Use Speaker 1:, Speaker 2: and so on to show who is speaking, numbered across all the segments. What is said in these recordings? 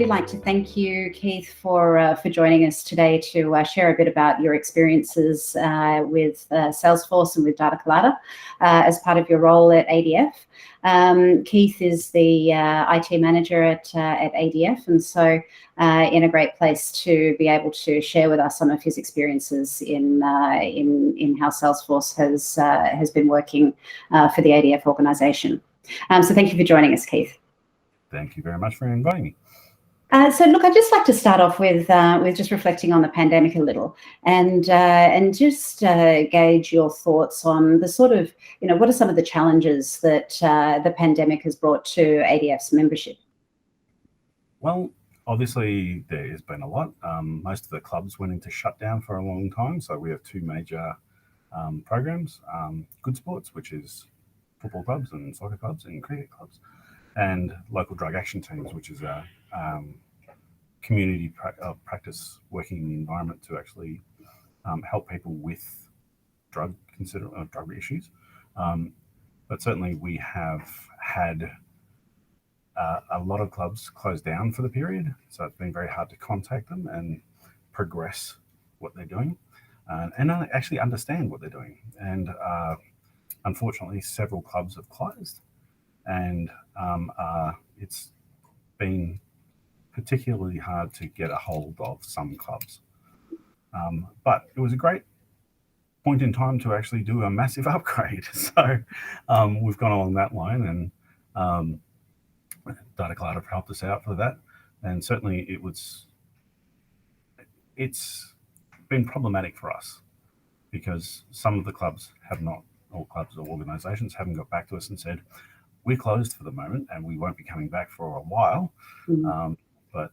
Speaker 1: really like to thank you, Keith, for joining us today to share a bit about your experiences with Salesforce and with Data Colada as part of your role at ADF. Keith is the IT manager at ADF, and so in a great place to be able to share with us some of his experiences in how Salesforce has been working for the ADF organisation. So thank you for joining us, Keith.
Speaker 2: Thank you very much for inviting me.
Speaker 1: So look, I'd just like to start off with just reflecting on the pandemic a little, and just gauge your thoughts on the sort of, what are some of the challenges that the pandemic has brought to ADF's membership?
Speaker 2: Well, obviously there has been a lot. Most of the clubs went into shutdown for a long time, so we have two major programs: Good Sports, which is football clubs and soccer clubs and cricket clubs, and local drug action teams, which is a community practice working environment to actually help people with drug issues. But certainly we have had a lot of clubs closed down for the period, so it's been very hard to contact them and progress what they're doing and actually understand what they're doing. And unfortunately, several clubs have closed, and it's been particularly hard to get a hold of some clubs. But it was a great point in time to actually do a massive upgrade. So we've gone along that line, and Data Cloud have helped us out for that. And certainly it's been problematic for us because some of the clubs have not, or clubs or organisations haven't got back to us and said, we're closed for the moment and we won't be coming back for a while. But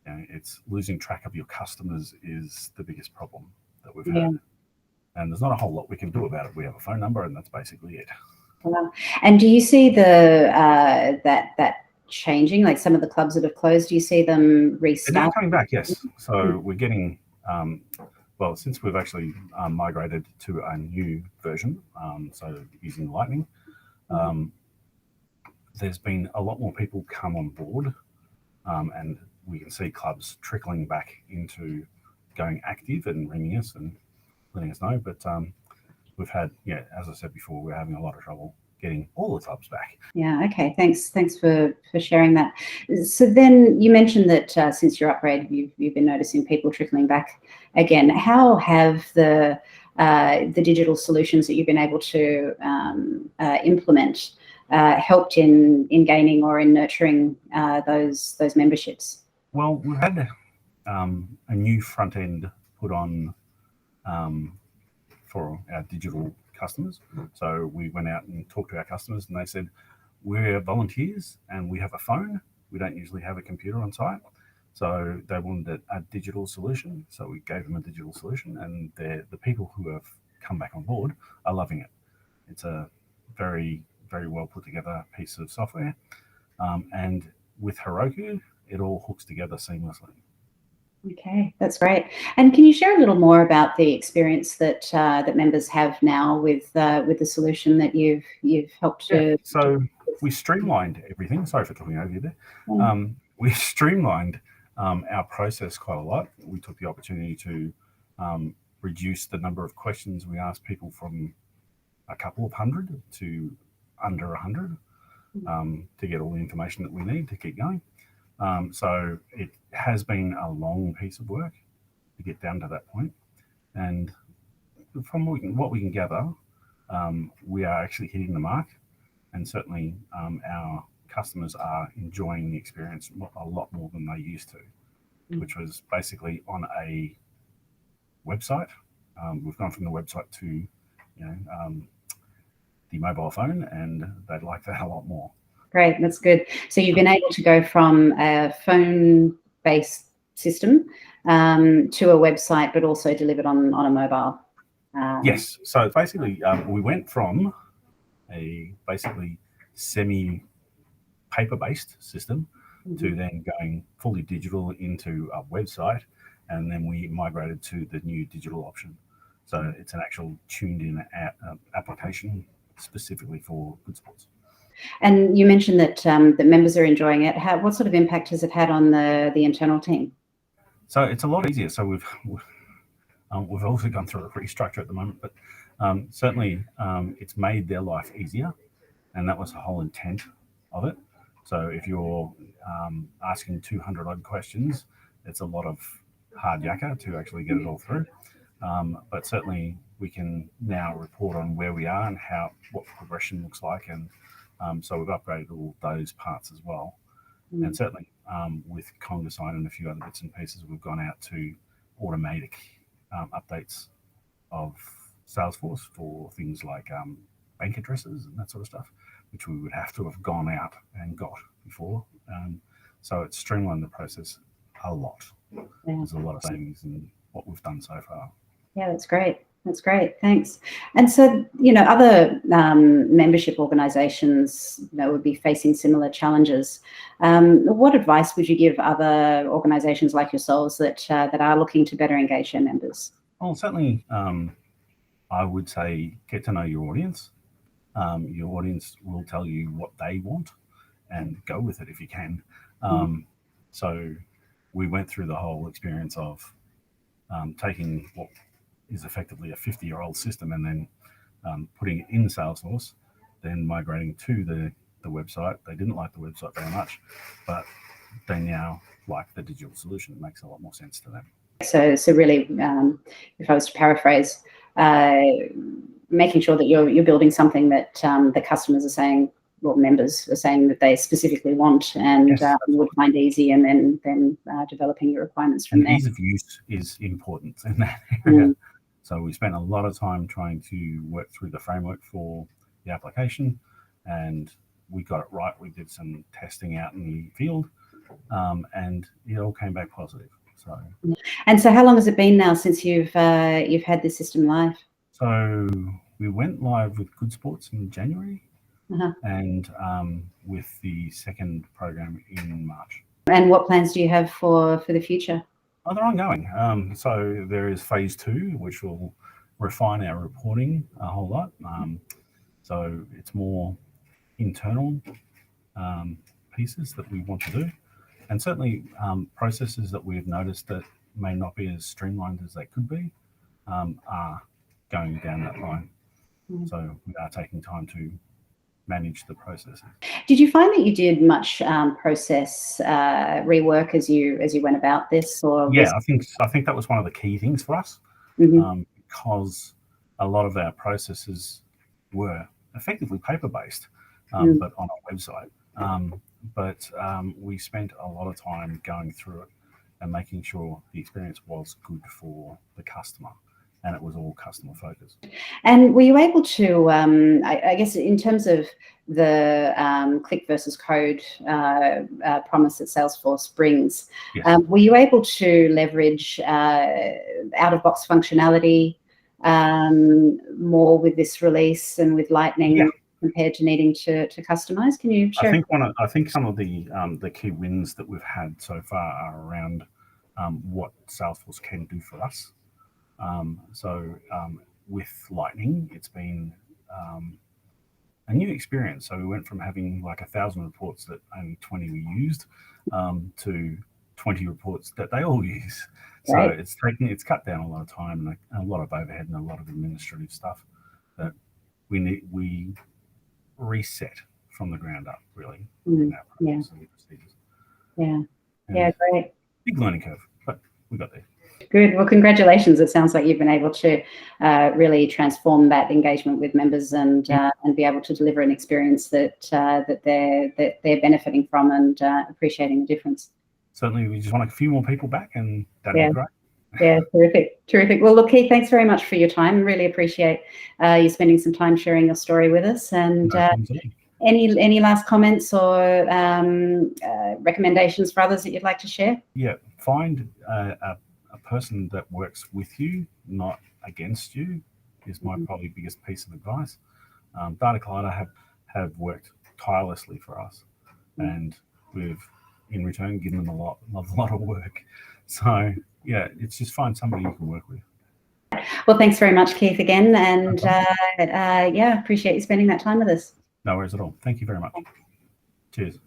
Speaker 2: it's losing track of your customers is the biggest problem that we've had. And there's not a whole lot we can do about it. We have a phone number and that's basically it.
Speaker 1: Wow. And do you see that changing, like some of the clubs that have closed, do you see them restart?
Speaker 2: They're now coming back, yes. So we're getting, well, since we've actually migrated to a new version, so using Lightning, there's been a lot more people come on board, and we can see clubs trickling back into going active and ringing us and letting us know. But we've had, as I said before, we're having a lot of trouble getting all the clubs back.
Speaker 1: Yeah, okay, thanks for sharing that. So then you mentioned that since your upgrade, you've been noticing people trickling back again. How have the digital solutions that you've been able to implement helped in gaining or in nurturing those memberships?
Speaker 2: Well, we've had a new front end put on for our digital customers. So we went out and talked to our customers and they said, we're volunteers and we have a phone. We don't usually have a computer on site. So they wanted a digital solution. So we gave them a digital solution, and the people who have come back on board are loving it. It's a very, very well put together piece of software. And with Heroku, it all hooks together seamlessly.
Speaker 1: Okay, that's great. And can you share a little more about the experience that that members have now with the solution that you've helped to?
Speaker 2: Yeah, so we streamlined everything. Sorry for talking over you there. We streamlined our process quite a lot. We took the opportunity to reduce the number of questions we asked people from a couple of hundred to under 100 to get all the information that we need to keep going. So it has been a long piece of work to get down to that point. And from what we can gather, we are actually hitting the mark. And certainly our customers are enjoying the experience a lot more than they used to, which was basically on a website. We've gone from the website to the mobile phone, and they'd like that a lot more.
Speaker 1: Great, that's good. So you've been able to go from a phone-based system to a website, but also delivered on a mobile.
Speaker 2: Yes. So basically, we went from a basically semi-paper-based system to then going fully digital into a website, and then we migrated to the new digital option. So it's an actual tuned-in application specifically for Good Sports.
Speaker 1: And you mentioned that that members are enjoying it. What sort of impact has it had on the internal team?
Speaker 2: So it's a lot easier. So we've also gone through a restructure at the moment, but certainly it's made their life easier, and that was the whole intent of it. So if you're asking 200 odd questions, it's a lot of hard yakka to actually get it all through. But certainly we can now report on where we are and what progression looks like, and so we've upgraded all those parts as well. And certainly with CongaSign and a few other bits and pieces, we've gone out to automatic updates of Salesforce for things like bank addresses and that sort of stuff, which we would have to have gone out and got before. So it's streamlined the process a lot. Yeah. There's a lot of savings in what we've done so far.
Speaker 1: Yeah, that's great. That's great. Thanks. And so, other membership organisations, would be facing similar challenges. What advice would you give other organisations like yourselves that are looking to better engage their members?
Speaker 2: Well, certainly, I would say get to know your audience. Your audience will tell you what they want, and go with it if you can. So we went through the whole experience of taking what is effectively a 50-year-old system and then putting it in Salesforce, then migrating to the website. They didn't like the website very much, but they now like the digital solution. It makes a lot more sense to them.
Speaker 1: So really, if I was to paraphrase, making sure that you're building something that the customers are saying, well, members are saying that they specifically want and yes, would find easy, and then developing your requirements from there.
Speaker 2: Ease of use is important in that area. So we spent a lot of time trying to work through the framework for the application, and we got it right. We did some testing out in the field, and it all came back positive.
Speaker 1: And so how long has it been now since you've had this system live?
Speaker 2: So we went live with Good Sports in January, and with the second program in March.
Speaker 1: And what plans do you have for the future?
Speaker 2: Oh, they're ongoing. So there is phase 2, which will refine our reporting a whole lot. So it's more internal pieces that we want to do. And certainly processes that we've noticed that may not be as streamlined as they could be are going down that line. So we are taking time to manage the processes.
Speaker 1: Did you find that you did much process rework as you went about this? Or
Speaker 2: yeah, I think that was one of the key things for us, because a lot of our processes were effectively paper-based, but on a website. But we spent a lot of time going through it and making sure the experience was good for the customer, and it was all customer focused.
Speaker 1: And were you able to, I guess, in terms of the click versus code promise that Salesforce brings, yes, were you able to leverage out-of-box functionality more with this release and with Lightning? Yeah, compared to needing to customize? Can you share?
Speaker 2: I think some of the key wins that we've had so far are around what Salesforce can do for us. With Lightning, it's been a new experience. So we went from having like 1,000 reports that only 20 we used to 20 reports that they all use. Right. So it's cut down a lot of time and a lot of overhead and a lot of administrative stuff that we reset from the ground up, really.
Speaker 1: Yeah. Yeah, great.
Speaker 2: Big learning curve, but we got there.
Speaker 1: Good. Well, congratulations. It sounds like you've been able to really transform that engagement with members and be able to deliver an experience that they're benefiting from and appreciating the difference.
Speaker 2: Certainly, we just want a few more people back, and that'd be great.
Speaker 1: Yeah, terrific. Well, look, Keith, thanks very much for your time. Really appreciate you spending some time sharing your story with us. And any last comments or recommendations for others that you'd like to share?
Speaker 2: Yeah, find a person that works with you, not against you, is my probably biggest piece of advice. Data Collider have worked tirelessly for us, and we've in return given them a lot of work. So yeah, it's just find somebody you can work with.
Speaker 1: Well, thanks very much, Keith, again, and appreciate you spending that time with us.
Speaker 2: No worries at all. Thank you very much. Cheers.